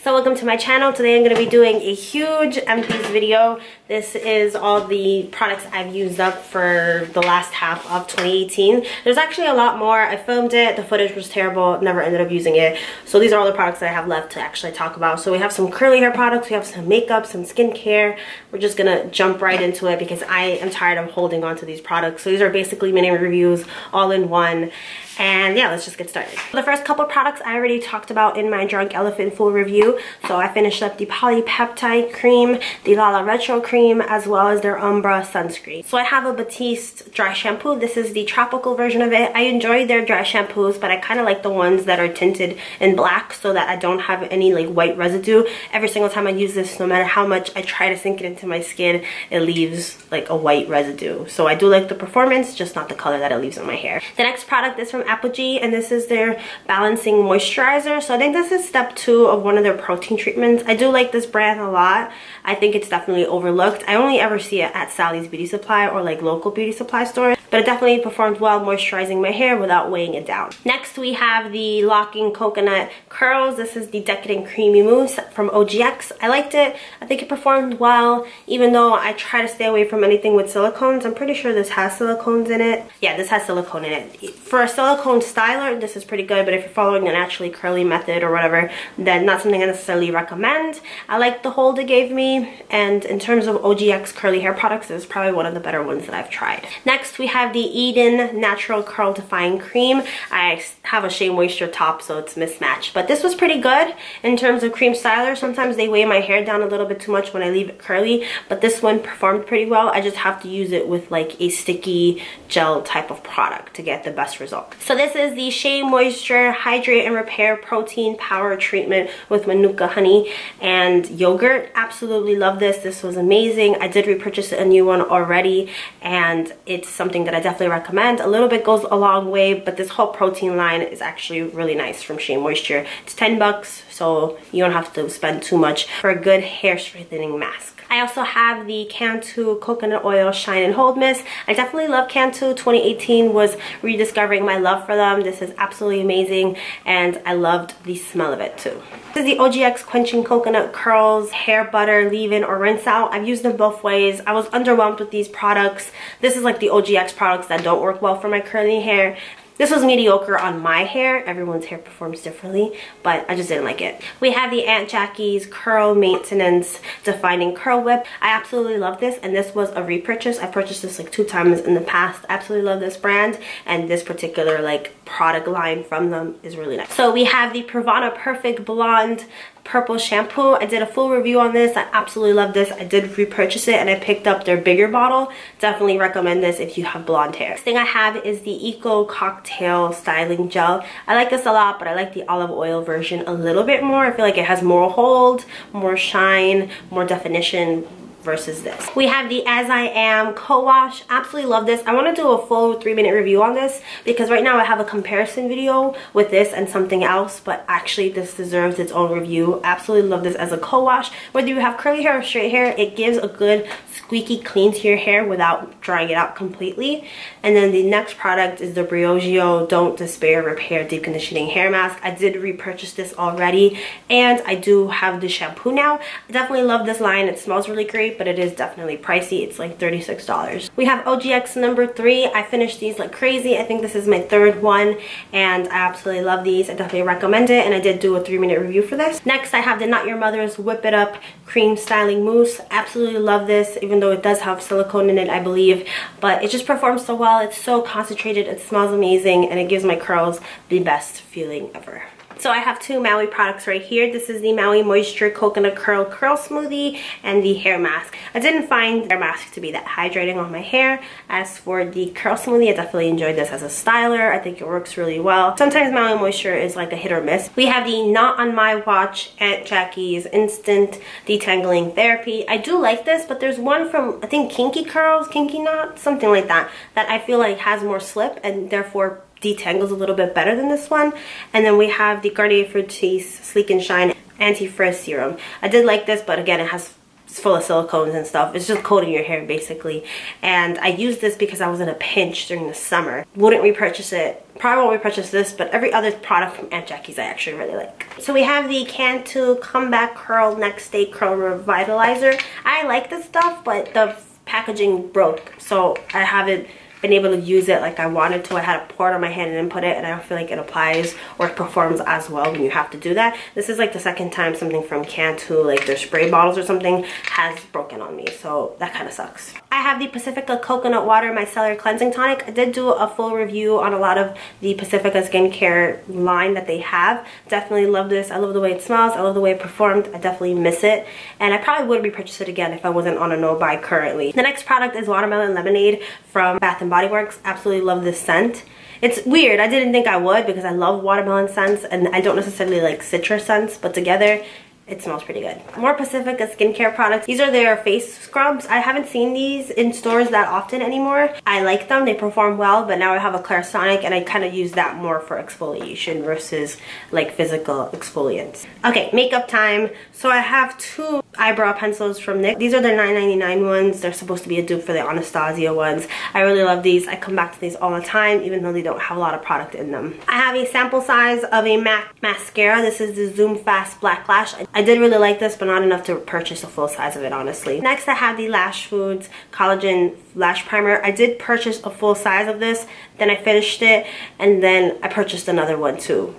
So welcome to my channel. Today I'm going to be doing a huge empties video. This is all the products I've used up for the last half of 2018. There's actually a lot more. I filmed it, the footage was terrible, never ended up using it. So these are all the products that I have left to actually talk about. So we have some curly hair products, we have some makeup, some skincare. We're just going to jump right into it because I am tired of holding on to these products. So these are basically mini reviews all in one. And yeah, let's just get started. The first couple products I already talked about in my Drunk Elephant full review. So I finished up the Polypeptide cream, the Lala retro cream, as well as their Umbra sunscreen. So I have a Batiste dry shampoo. This is the tropical version of it. I enjoy their dry shampoos, but I kind of like the ones that are tinted in black so that I don't have any like white residue. Every single time I use this, no matter how much I try to sink it into my skin, it leaves like a white residue. So I do like the performance, just not the color that it leaves on my hair. The next product is from Aphogee, and this is their balancing moisturizer. So I think this is step 2 of one of their protein treatments. I do like this brand a lot. I think it's definitely overlooked. I only ever see it at Sally's Beauty Supply or like local beauty supply stores, but it definitely performed well moisturizing my hair without weighing it down. Next we have the Locking Coconut Curls. This is the Decadent Creamy Mousse from OGX. I liked it. I think it performed well, even though I try to stay away from anything with silicones. I'm pretty sure this has silicones in it. Yeah, this has silicone in it. For a silicone styler, this is pretty good, but if you're following the naturally curly method or whatever, then not something I necessarily recommend. I like the hold it gave me, and in terms of OGX curly hair products, this is probably one of the better ones that I've tried. Next, we have the Eden Natural Curl Defying Cream. I have a Shea Moisture top, so it's mismatched, but this was pretty good in terms of cream styler. Sometimes they weigh my hair down a little bit too much when I leave it curly, but this one performed pretty well. I just have to use it with like a sticky gel type of product to get the best result. So this is the Shea Moisture Hydrate and Repair Protein Power Treatment with MANUKA honey and yogurt. Absolutely love this. This was amazing. I did repurchase a new one already, and it's something that I definitely recommend. A little bit goes a long way, but this whole protein line is actually really nice from Shea Moisture. It's 10 bucks, so you don't have to spend too much for a good hair strengthening mask. I also have the Cantu Coconut Oil Shine and Hold Mist. I definitely love Cantu. 2018 was rediscovering my love for them. This is absolutely amazing, and I loved the smell of it too. This is the OGX Quenching Coconut Curls Hair Butter Leave-In or Rinse Out. I've used them both ways. I was underwhelmed with these products. This is like the OGX products that don't work well for my curly hair. This was mediocre on my hair. Everyone's hair performs differently, but I just didn't like it. We have the Aunt Jackie's Curl Maintenance Defining Curl Whip. I absolutely love this, and this was a repurchase. I purchased this like 2 times in the past. Absolutely love this brand, and this particular like product line from them is really nice. So we have the Pravana Perfect Blonde Purple Shampoo. I did a full review on this. I absolutely love this. I did repurchase it, and I picked up their bigger bottle. Definitely recommend this if you have blonde hair. Next thing I have is the Eco Cocktail Styling Gel. I like this a lot, but I like the olive oil version a little bit more. I feel like it has more hold, more shine, more definition versus this. We have the As I Am Co-Wash. Absolutely love this. I want to do a full 3-minute review on this because right now I have a comparison video with this and something else, but actually this deserves its own review. Absolutely love this as a co-wash. Whether you have curly hair or straight hair, it gives a good squeaky clean to your hair without drying it out completely. And then the next product is the Briogeo Don't Despair Repair Deep Conditioning Hair Mask. I did repurchase this already, and I do have the shampoo now. I definitely love this line. It smells really great, but it is definitely pricey. It's like $36. We have OGX number 3. I finished these like crazy. I think this is my 3rd one, and I absolutely love these. I definitely recommend it, and I did do a 3-minute review for this. Next, I have the Not Your Mother's Whip It Up Cream Styling Mousse. Absolutely love this, even though it does have silicone in it, I believe, but it just performs so well. It's so concentrated, it smells amazing, and it gives my curls the best feeling ever. So I have 2 Maui products right here. This is the Maui Moisture Coconut Curl Smoothie and the hair mask. I didn't find the hair mask to be that hydrating on my hair. As for the curl smoothie, I definitely enjoyed this as a styler. I think it works really well. Sometimes Maui Moisture is like a hit or miss. We have the Not On My Watch Aunt Jackie's Instant Detangling Therapy. I do like this, but there's one from, I think, Kinky Curls, Kinky Knot, something like that, that I feel like has more slip and therefore detangles a little bit better than this one. And then we have the Garnier Fructis Sleek and Shine Anti-Frizz Serum. I did like this, but again, it has It's full of silicones and stuff. It's just coating your hair basically. And I used this because I was in a pinch during the summer. Wouldn't repurchase it. Probably won't repurchase this, but every other product from Aunt Jackie's I actually really like. So we have the Cantu Comeback Curl Next Day Curl Revitalizer. I like this stuff, but the packaging broke, so I haven't been able to use it like I wanted to. I had to pour it on my hand and input it, and I don't feel like it applies or it performs as well when you have to do that. This is like the second time something from Cantu, like their spray bottles or something, has broken on me, so that kind of sucks. I have the Pacifica Coconut Water Micellar Cleansing Tonic. I did do a full review on a lot of the Pacifica skincare line that they have. Definitely love this. I love the way it smells. I love the way it performed. I definitely miss it, and I probably would repurchase it again if I wasn't on a no-buy currently. The next product is Watermelon Lemonade from Bath & Body Works. Absolutely love this scent. It's weird. I didn't think I would because I love watermelon scents and I don't necessarily like citrus scents, but together it smells pretty good. More Pacifica skincare products. These are their face scrubs. I haven't seen these in stores that often anymore. I like them. They perform well, but now I have a Clarisonic and I kind of use that more for exfoliation versus like physical exfoliants. Okay, makeup time. So I have two eyebrow pencils from NYX. These are the $9.99 ones. They're supposed to be a dupe for the Anastasia ones. I really love these. I come back to these all the time, even though they don't have a lot of product in them. I have a sample size of a MAC mascara. This is the Zoom Fast Black Lash. I did really like this, but not enough to purchase a full size of it, honestly. Next, I have the Lash Foods Collagen Lash Primer. I did purchase a full size of this, then I finished it, and then I purchased another one too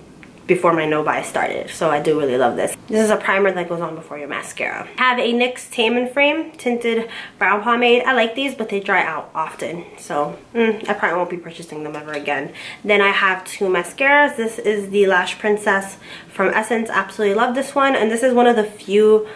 before my no-buy started. So I do really love this. This is a primer that goes on before your mascara. I have a NYX Tame and Frame Tinted Brow Pomade. I like these, but they dry out often. So I probably won't be purchasing them ever again. Then I have two mascaras. This is the Lash Princess from Essence. Absolutely love this one. And this is one of the few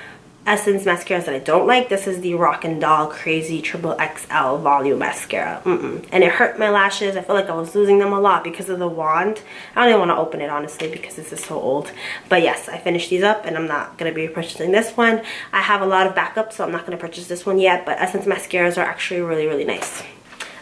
Essence mascaras that I don't like. This is the Rock and Doll Crazy Triple XL Volume Mascara. And it hurt my lashes. I feel like I was losing them a lot because of the wand. I don't even want to open it, honestly, because this is so old. But yes, I finished these up and I'm not going to be purchasing this one. I have a lot of backup, so I'm not going to purchase this one yet, but Essence mascaras are actually really, really nice.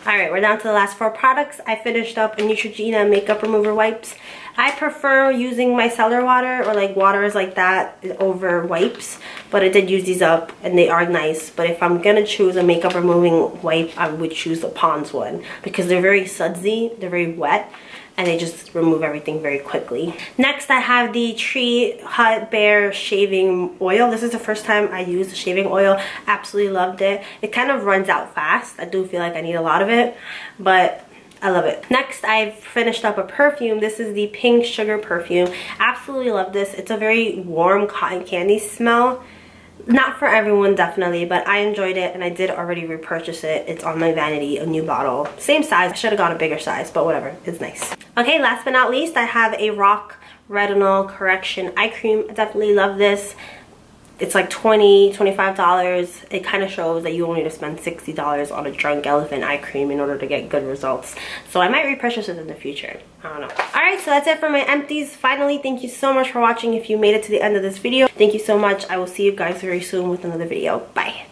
Alright, we're down to the last four products. I finished up a Neutrogena Makeup Remover Wipes. I prefer using micellar water or like waters like that over wipes, but I did use these up and they are nice. But if I'm gonna choose a makeup removing wipe, I would choose the Pond's one because they're very sudsy, they're very wet, and they just remove everything very quickly. Next, I have the Tree Hut Bear Shaving Oil. This is the first time I used the shaving oil. Absolutely loved it. It kind of runs out fast. I do feel like I need a lot of it, but I love it. Next, I've finished up a perfume. This is the Pink Sugar Perfume. Absolutely love this. It's a very warm cotton candy smell. Not for everyone, definitely, but I enjoyed it and I did already repurchase it. It's on my vanity, a new bottle. Same size. I should have got a bigger size, but whatever. It's nice. Okay, last but not least, I have a RoC Retinol Correction Eye Cream. I definitely love this. It's like $20, $25. It kind of shows that you only need to spend $60 on a Drunk Elephant eye cream in order to get good results. So I might repurchase it in the future. I don't know. Alright, so that's it for my empties. Finally, thank you so much for watching. If you made it to the end of this video, thank you so much. I will see you guys very soon with another video. Bye.